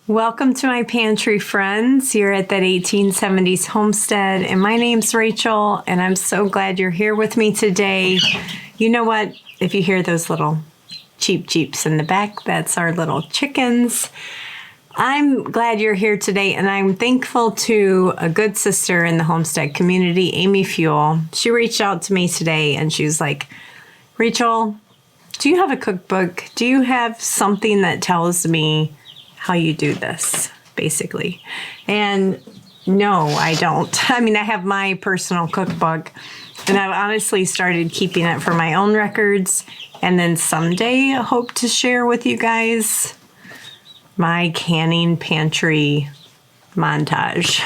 Welcome to my pantry, friends. You're at that 1870s Homestead, and my name's Rachel, and I'm so glad you're here with me today. You know what? If you hear those little cheeps in the back, that's our little chickens. I'm glad you're here today, and I'm thankful to a good sister in the Homestead community, Amy Fuel. She reached out to me today, and she was like, Rachel, do you have a cookbook? Do you have something that tells me how you do this, basically? And no, I don't. I mean, I have my personal cookbook, and I've honestly started keeping it for my own records, and then someday I hope to share with you guys my canning pantry montage,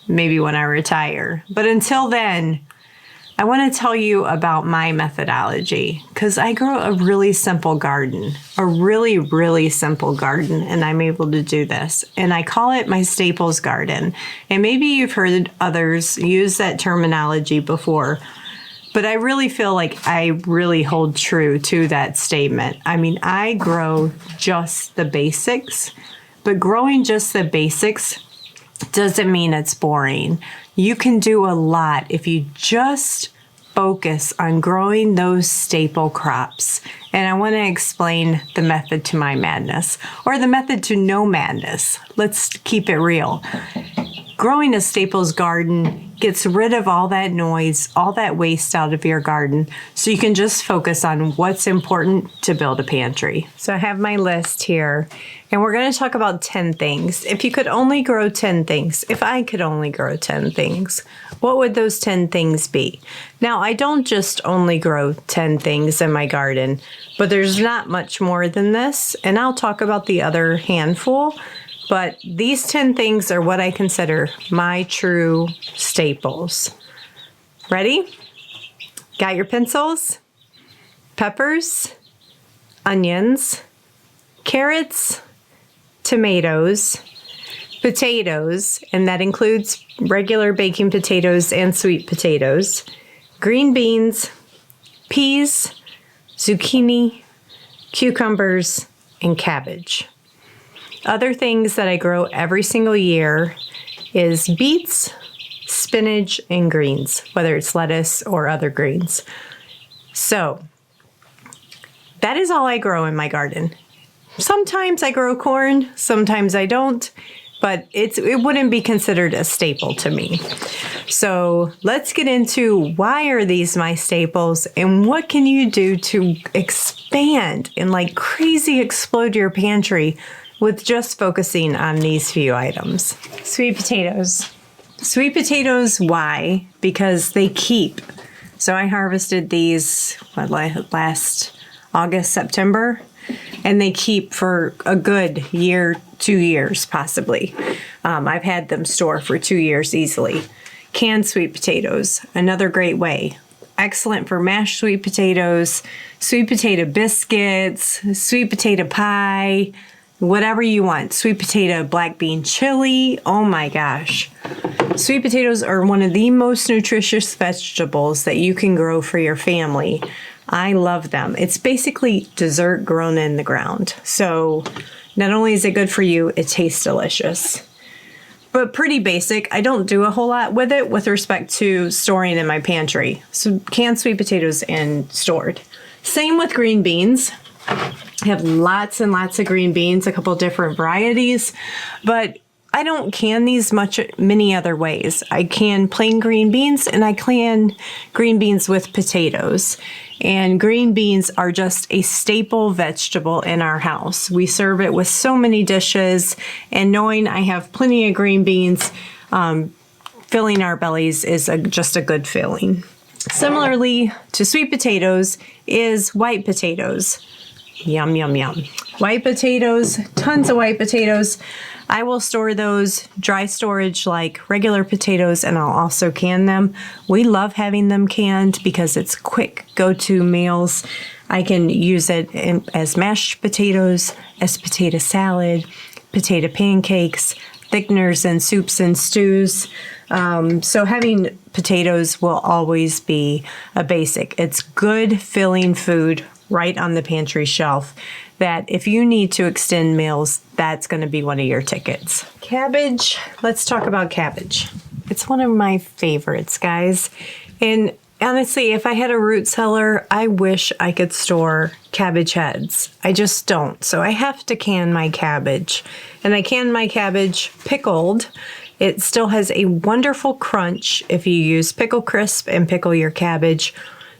maybe when I retire. But until then, I want to tell you about my methodology, because I grow a really simple garden, a really simple garden, and I'm able to do this. And I call it my staples garden. And maybe you've heard others use that terminology before, but I really feel like I really hold true to that statement. I mean, I grow just the basics, but growing just the basics doesn't mean it's boring. You can do a lot if you just focus on growing those staple crops. And I want to explain the method to my madness, or the method to no madness. Let's keep it real. Growing a staples garden gets rid of all that noise, all that waste out of your garden, so you can just focus on what's important to build a pantry. So I have my list here, and we're going to talk about 10 things. If you could only grow 10 things, if I could only grow 10 things, what would those 10 things be? Now, I don't just only grow 10 things in my garden, but there's not much more than this, and I'll talk about the other handful. But these 10 things are what I consider my true staples. Ready? Got your pencils? Peppers, onions, carrots, tomatoes, potatoes, and that includes regular baking potatoes and sweet potatoes, green beans, peas, zucchini, cucumbers, and cabbage. Other things that I grow every single year is beets, spinach, and greens, whether it's lettuce or other greens. So that is all I grow in my garden. Sometimes I grow corn, sometimes I don't, but it wouldn't be considered a staple to me. So let's get into why are these my staples and what can you do to expand and like crazy explode your pantry with just focusing on these few items. Sweet potatoes. Sweet potatoes, why? Because they keep. So I harvested these last August, September, and they keep for a good year, 2 years possibly. I've had them store for 2 years easily. Canned sweet potatoes, another great way. Excellent for mashed sweet potatoes, sweet potato biscuits, sweet potato pie, whatever you want. Sweet potato, black bean chili. Oh my gosh. Sweet potatoes are one of the most nutritious vegetables that you can grow for your family. I love them. It's basically dessert grown in the ground. So not only is it good for you, it tastes delicious. But pretty basic. I don't do a whole lot with it with respect to storing in my pantry. So canned sweet potatoes and stored. Same with green beans. I have lots and lots of green beans, a couple different varieties, but I don't can these many other ways. I can plain green beans, and I can green beans with potatoes. And green beans are just a staple vegetable in our house. We serve it with so many dishes, and knowing I have plenty of green beans, filling our bellies is just a good feeling. Similarly to sweet potatoes is white potatoes. Yum, yum, yum. White potatoes, tons of white potatoes. I will store those dry storage like regular potatoes, and I'll also can them. We love having them canned because it's quick go-to meals. I can use it as mashed potatoes, as potato salad, potato pancakes, thickeners and soups and stews. So having potatoes will always be a basic. It's good filling food right on the pantry shelf. that if you need to extend meals, that's going to be one of your tickets. Cabbage, let's talk about cabbage. It's one of my favorites, guys. And honestly, if I had a root cellar, I wish I could store cabbage heads. I just don't. So I have to can my cabbage. And I can my cabbage pickled. It still has a wonderful crunch if you use pickle crisp and pickle your cabbage.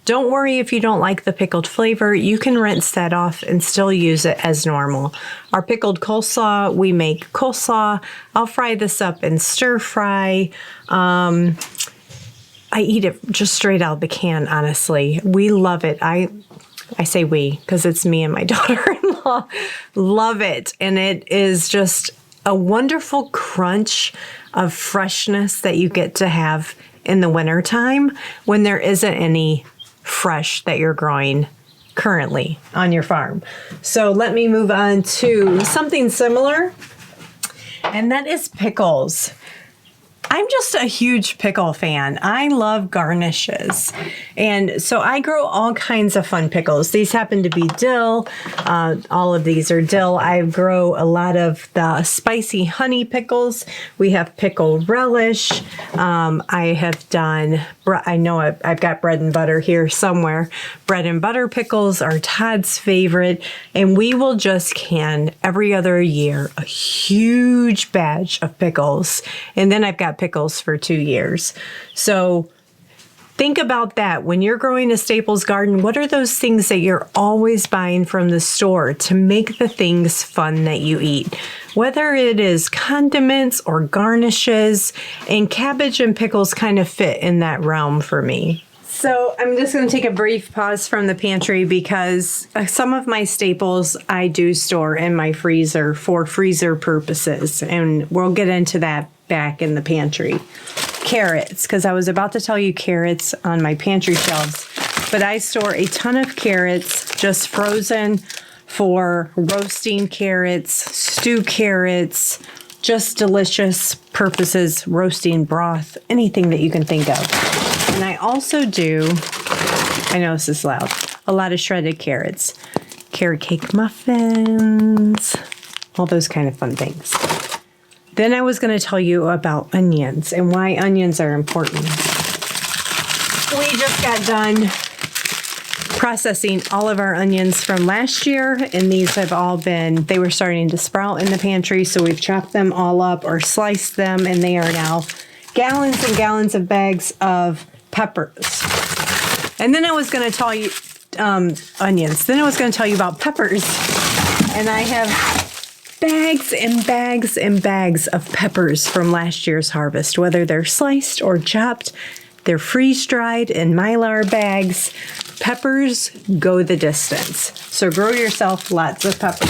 Don't worry if you don't like the pickled flavor. You can rinse that off and still use it as normal. Our pickled coleslaw, we make coleslaw. I'll fry this up in stir fry. I eat it just straight out of the can, honestly. We love it. I say we because it's me and my daughter-in-law. Love it. And it is just a wonderful crunch of freshness that you get to have in the wintertime when there isn't any fresh that you're growing currently on your farm. So let me move on to something similar, and that is pickles. I'm just a huge pickle fan. I love garnishes. And so I grow all kinds of fun pickles. These happen to be dill. All of these are dill. I grow a lot of the spicy honey pickles. We have pickle relish. I have done, I know I've got bread and butter here somewhere. Bread and butter pickles are Todd's favorite. And we will just can every other year a huge batch of pickles. And then I've got pickles for 2 years. So think about that. When you're growing a Staples garden, what are those things that you're always buying from the store to make the things fun that you eat? Whether it is condiments or garnishes, and cabbage and pickles kind of fit in that realm for me. So I'm just going to take a brief pause from the pantry because some of my staples I do store in my freezer for freezer purposes, and we'll get into that back in the pantry. Carrots, because I was about to tell you carrots on my pantry shelves, but I store a ton of carrots just frozen for roasting carrots, stew carrots, just delicious purposes, roasting broth, anything that you can think of. And I also do, I know this is loud, a lot of shredded carrots, carrot cake muffins, all those kind of fun things. Then I was going to tell you about onions and why onions are important. We just got done processing all of our onions from last year, and these have all been, they were starting to sprout in the pantry, so we've chopped them all up or sliced them, and they are now gallons and gallons of bags of peppers. And then I was going to tell you onions. Then I was going to tell you about peppers, and I have bags and bags and bags of peppers from last year's harvest, whether they're sliced or chopped. They're freeze-dried in Mylar bags. Peppers go the distance. So grow yourself lots of peppers.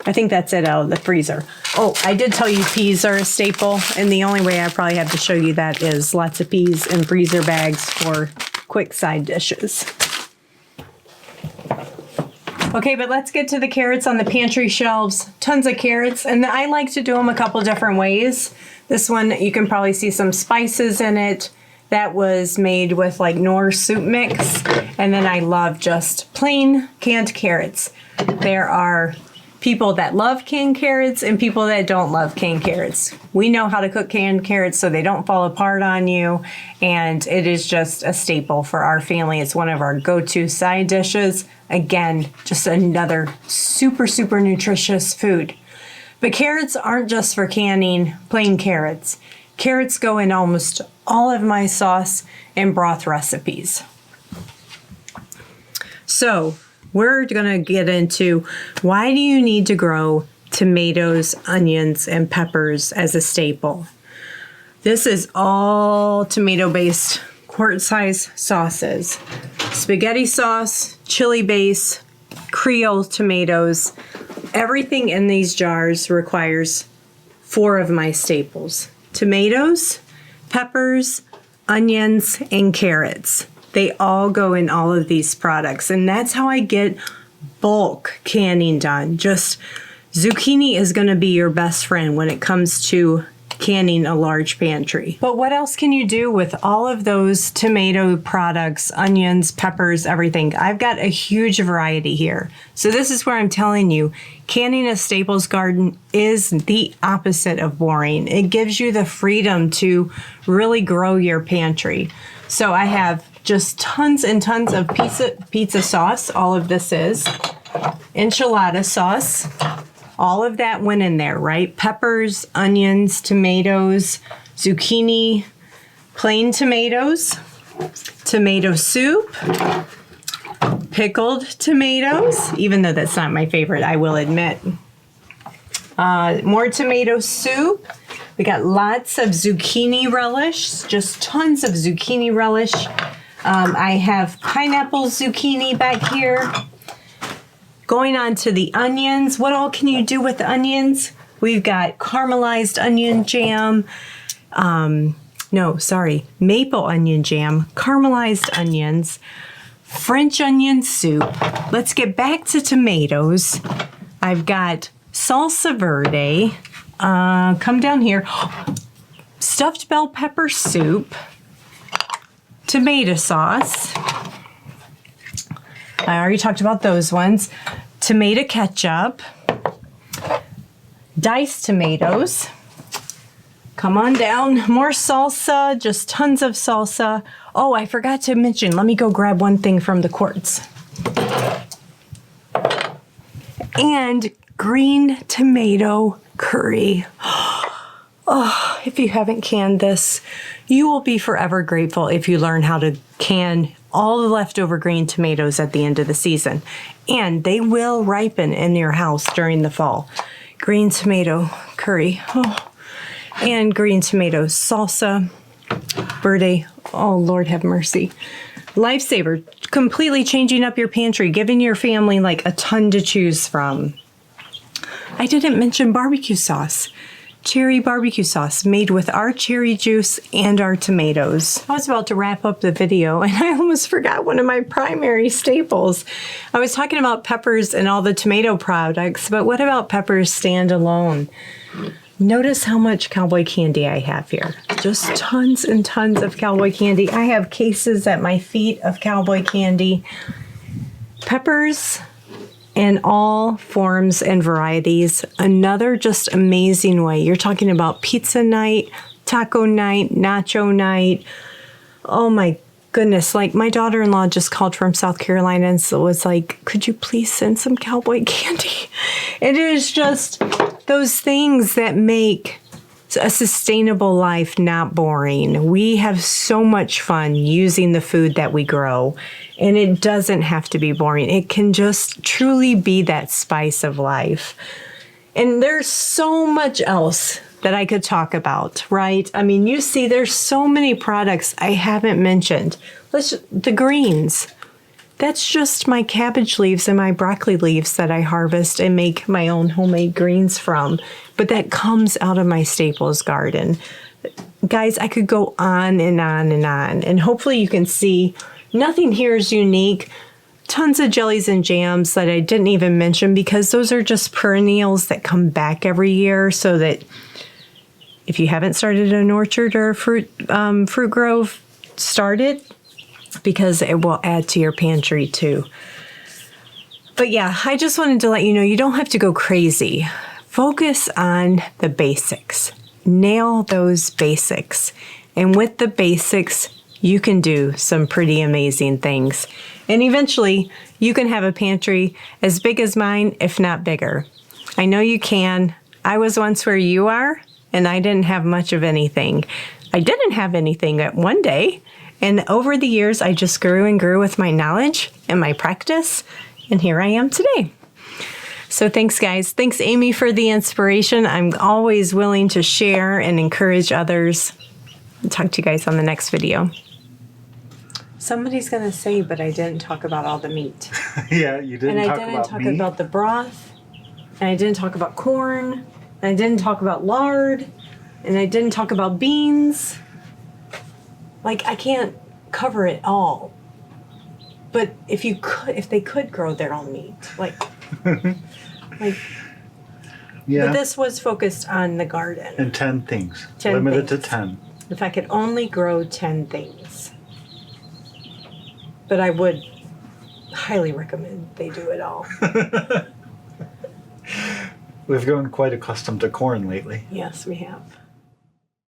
I think that's it out of the freezer. Oh, I did tell you peas are a staple, and the only way I probably have to show you that is lots of peas in freezer bags for quick side dishes. Okay, but let's get to the carrots on the pantry shelves. Tons of carrots, and I like to do them a couple different ways. This one, you can probably see some spices in it. That was made with like Knorr soup mix. And then I love just plain canned carrots. There are people that love canned carrots and people that don't love canned carrots. We know how to cook canned carrots so they don't fall apart on you. And it is just a staple for our family. It's one of our go-to side dishes. Again, just another super, super nutritious food. But carrots aren't just for canning plain carrots. Carrots go in almost all of my sauce and broth recipes. So we're going to get into why do you need to grow tomatoes, onions, and peppers as a staple. This is all tomato-based quart-size sauces. Spaghetti sauce, chili base, Creole tomatoes. Everything in these jars requires 4 of my staples: tomatoes, peppers, onions, and carrots. They all go in all of these products, and that's how I get bulk canning done. Just zucchini is going to be your best friend when it comes to canning a large pantry. But what else can you do with all of those tomato products, onions, peppers, everything? I've got a huge variety here. So this is where I'm telling you, canning a staples garden is the opposite of boring. It gives you the freedom to really grow your pantry. So I have just tons and tons of pizza sauce. All of this is enchilada sauce. All of that went in there, right? Peppers, onions, tomatoes, zucchini, plain tomatoes, tomato soup, pickled tomatoes, even though that's not my favorite, I will admit. More tomato soup. We got lots of zucchini relish, just tons of zucchini relish. I have pineapple zucchini back here. Going on to the onions, what all can you do with the onions? We've got caramelized onion jam, maple onion jam, caramelized onions, French onion soup. Let's get back to tomatoes. I've got salsa verde, come down here, stuffed bell pepper soup, tomato sauce. I already talked about those ones. Tomato ketchup, diced tomatoes. Come on down, more salsa, just tons of salsa. Oh, I forgot to mention, let me go grab one thing from the quarts. And green tomato curry. Oh, if you haven't canned this, you will be forever grateful if you learn how to can all the leftover green tomatoes at the end of the season. And they will ripen in your house during the fall. Green tomato curry. Oh. And green tomato salsa verde. Oh, Lord have mercy. Lifesaver. Completely changing up your pantry, giving your family like a ton to choose from. I didn't mention barbecue sauce. Cherry barbecue sauce made with our cherry juice and our tomatoes. I was about to wrap up the video and I almost forgot one of my primary staples. I was talking about peppers and all the tomato products, but what about peppers standalone? Notice how much cowboy candy I have here. Just tons and tons of cowboy candy. I have cases at my feet of cowboy candy. Peppers in all forms and varieties. Another just amazing way. You're talking about pizza night, taco night, nacho night. Oh my goodness. Like my daughter-in-law just called from South Carolina and so was like, could you please send some cowboy candy? It is just those things that make a sustainable life not boring. We have so much fun using the food that we grow, and it doesn't have to be boring. It can just truly be that spice of life. And there's so much else that I could talk about, right? I mean, you see, there's so many products I haven't mentioned. The greens. That's just my cabbage leaves and my broccoli leaves that I harvest and make my own homemade greens from. But that comes out of my staples garden. Guys, I could go on and on and on. And hopefully you can see nothing here is unique. Tons of jellies and jams that I didn't even mention because those are just perennials that come back every year, so that if you haven't started an orchard or a fruit grove, start it, because it will add to your pantry too. But yeah, I just wanted to let you know you don't have to go crazy. Focus on the basics. Nail those basics. And with the basics, you can do some pretty amazing things. And eventually, you can have a pantry as big as mine, if not bigger. I know you can. I was once where you are, and I didn't have much of anything. I didn't have anything at one day. And over the years, I just grew and grew with my knowledge and my practice. And here I am today. So thanks, guys. Thanks, Amy, for the inspiration. I'm always willing to share and encourage others. I'll talk to you guys on the next video. Somebody's going to say, but I didn't talk about all the meat. Yeah, you didn't talk about meat. And I didn't talk about the broth. And I didn't talk about corn. And I didn't talk about lard. And I didn't talk about beans. Like, I can't cover it all. But if they could grow their own meat, like Yeah. But this was focused on the garden. And 10 things. 10 Limited things. to 10. If I could only grow 10 things. But I would highly recommend they do it all. We've grown quite accustomed to corn lately. Yes, we have.